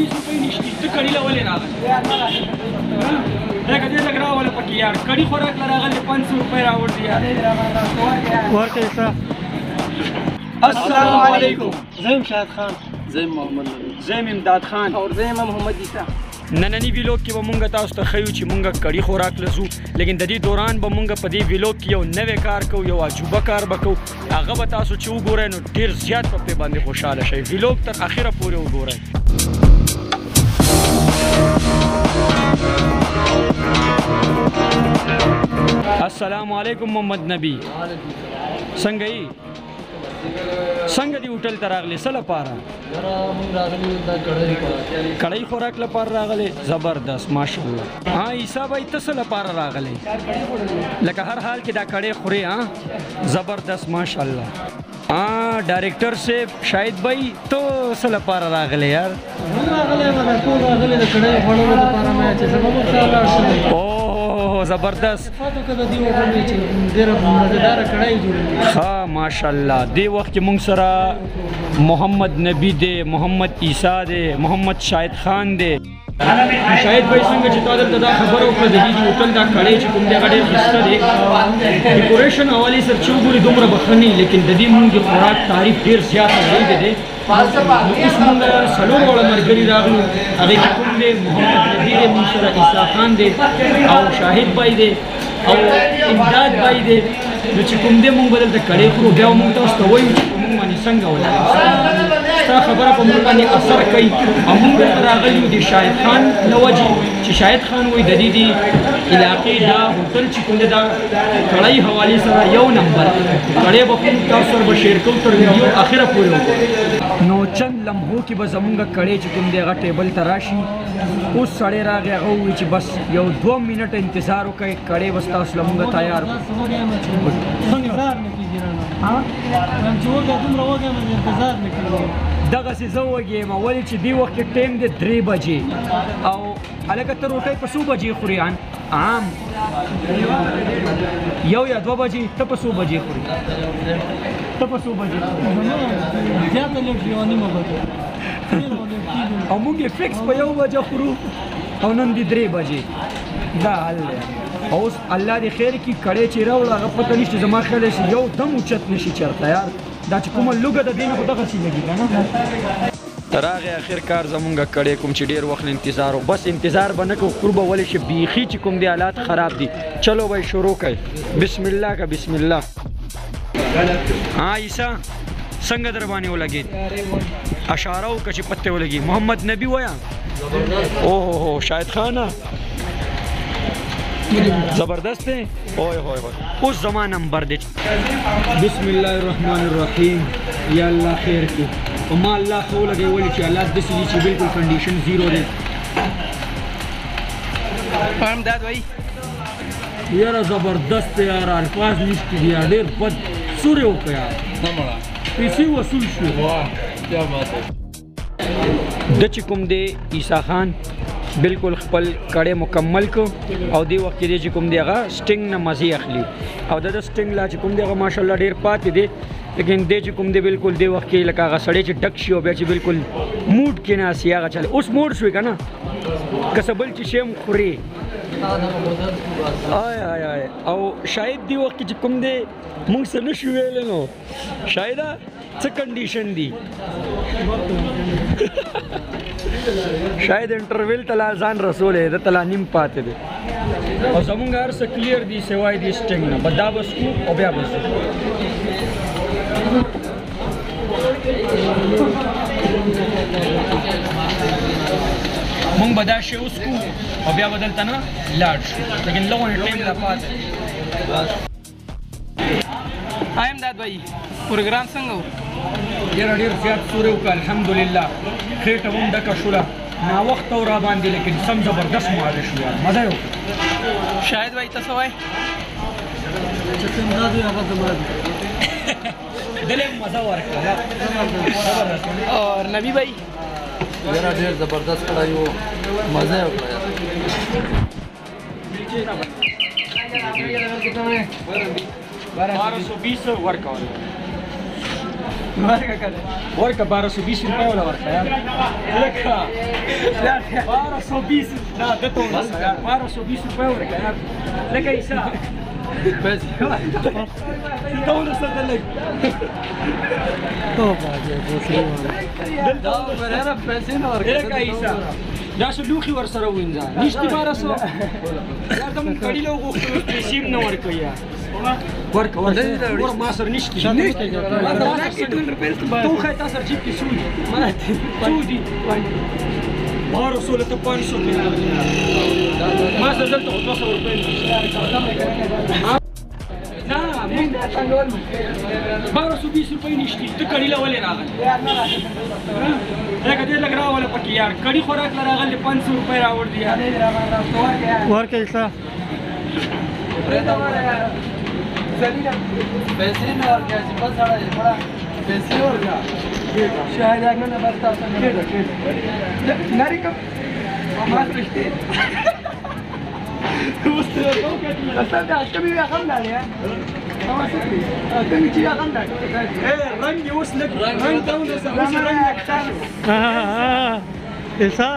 20 روپۍ نشته ته کړي له ولې راغلی لکه دې لږ راوله پکې یار کړي خوراک له راغلی 500 روپۍ راوړي یار ورکړې ښه السلام علیکم زیم شاهد خان زیم محمد نبی زیم امداد خان اور زیم محمد عیسی نننی ویلوګ کې به مونږ تاسو ته ښیو چې مونږ کړي خوراک لزو لیکن د دې دوران به مونږ په دې ویلوګ کې یو نوی کار کوو یو عجوبه کار به کوو هغه به تاسو چې وګورئ نو ډېر زیات په پرې باندې خوشحاله شئ ویلوګ تر اخره پورې وګورئ السلام علیکم محمد نبی څنګه یې څنګه دی هوټل ته راغلی څه لپاره کړی خوراک لپاره راغلی زبردست ماشاءالله ها عیسی بھائی ته څه لپاره راغلی لکه هر حال کې دا کړی خورې ها زبردست ماشاءالله ډایرکټر صاحب شاهد بھائی ته څه لپاره راغلی یار زبردست ها ماشاءالله دې وخت کې مونږ سره محمد نبی دی محمد عیسی دی محمد شاهد خان دی شاهد بھائی څنګه چې تا دلته دا خبره وکړه د دې هوټل دا کړی چې کوم دی هغه ډېر ښایسته دی ډیکوریشن حوالې سره چې وګورې دومره به ښه نه وي لیکن د دې مونږ د خوراک تعریف ډېر زیات اورېدی دی اوس مونږ څلور واړه ملګري راغلو هغې کې کوم دی محمد نبی دی مونږ سره عیسی خان دی او شاهد بھائی دی او امداد بھائی دی نو چې کوم دی مونږ به دلته کړی خورو بیا به مونږ تاسو ته وایو چې په مونږ باندې څنګه ولاړ ستا خبره په مونږ باندې اثر کوي او مونږ دلته راغلي یو د شاهد خان له وجې چې شاهد خان وایي د دې علاقې دا هوټل چې کوم دی دا کړی حوالې سره یو نمبر کړی به کوم تاسو سره به شیر کوو تر ویډیو اخره پورې وګورئ نو چند لمحو کې به زمونږ کړی چې کوم دی هغه ټیبل ته راشي اوس سړی راغی هغه ووایي چې بس یو 2 منټه انتظار وکړئ کړی به ستاسو له مونږ تیار دغسې زه وږی یم ولې چې دې وخت کې ټایم دی 3 بجې او هلکه ته روټۍ په څو بجې خورې عام یو یا 2 بجې ته په څو بجې خورې ته په څو بجې او موږ یې فکس په 1 بجه خورو او نن دي 3 بجې دا حل دی اوس الله دې خیر کړي کړی چې راوړه هغه پته نشته زما خیال دی یو دم اوچت نشي چېرته یار دا چې کومه لوږه د دې نه خو دغسې لګي که نه تر هغې اخر کار زمونږ کړی کوم چې ډېر وخت انتظار و بس انتظار به نه کوو خور به ولې چې بیخي چې کوم دی حالات خراب دي چلو به یې شروع کوئ بسم الله که بسم الله عیسی څنګه در باندې ولګېد اشاره وکړه چې پته ولګي محمد نبی وایه اوهو شاهد خانه زبردست ہے اوئے ہوئے ہوئے اس زمان نمبر دے بسم اللہ الرحمن الرحیم یا اللہ خیر کی وما اللہ خو لگے ولی چې حالات داسې دي چې بالکل کنډیشن زیرو دی امداد وایي یاره زبردست دی یاره الفاظ نشته دي یاره ډېر بد سورې وکړه یاره پیسې وصول شو د چې کوم دی عیسی خان بالکل خپل کړی مکمل کو او دی وخت کې چې کوم دی هغه سټینګ نه مزې اخلي او د سټینګ لا چې کوم دی هغه ماشاءالله ډېر پاتې دی لیکن دی چې کوم دی بالکل دی وخت کې لکه هغه سړی چې ډک شي او بیا چې بالکل موډ کې ناسي هغه چلې اوس موډ شوی که نه که څه بل چې شی هم خورې او شاید دی وخت کې چې کوم دی موږ څه نه شو ویلی نو شایده څه کنډیشن دي شاید انټرویل ته لا ځان رسولی ده ته لا نیم پاتې دی او زمونږ هر څه کلیر دي سوای دي سټینګ نه به دا به څکو او بیا به څکو مونږ به دا شی وڅکو او بیا به دلته نه لاړ شو لیکن لغونې ټایم لا پاتې امداد بھائی پروګرام څنګه و یاره ډېر زیات سورې وکړه الحمدلله خېټه هم ډکه شوله ناوخته و را باندې لیکن سم زبردست ماده شو یار مزه یې وکړه شاهد بھائی ته څه وایې دلې هم مزه ورکړه اور نبی بھائی یاره ډېر زبردست کړی و مزه یې وکړه 1220 ورکول ورکه 1220 روپۍ ولا ورکه یار لکه 1220 دا دته ورسه یار 1220 روپۍ ورکه یار لکه عیسی पैसे ته ورسه لګ मेरा पैसे ना और لکه عیسی دا څه لوخي ور سره وینځه نشته 1200 یار دم کړي له غوښتل پیسې نه ورکوي یار ورکه ور ما سره نشته تو خای تاسو جیب کې سودی سودی 1200 له 500 ما سره دلته 200 روپۍ نه مونږ 1220 روپۍ نشته ته کړي له ولې راغلی لکه دې لګ راوله پکې یار کړي خوراک له راغلی 500 روپۍ راوړ دی یار ورکه ایسا पैसे ना और क्या बस सारा बड़ा पैसे और क्या शायद आगना ना बस तासा नारी कब हमारा रिश्ते असल में आज कभी भी आखम डाले हैं हमारे कभी चीज़ आखम डाले رنگ یې اوس لږ رنګ ته ونیسه اوس رنګ ایسا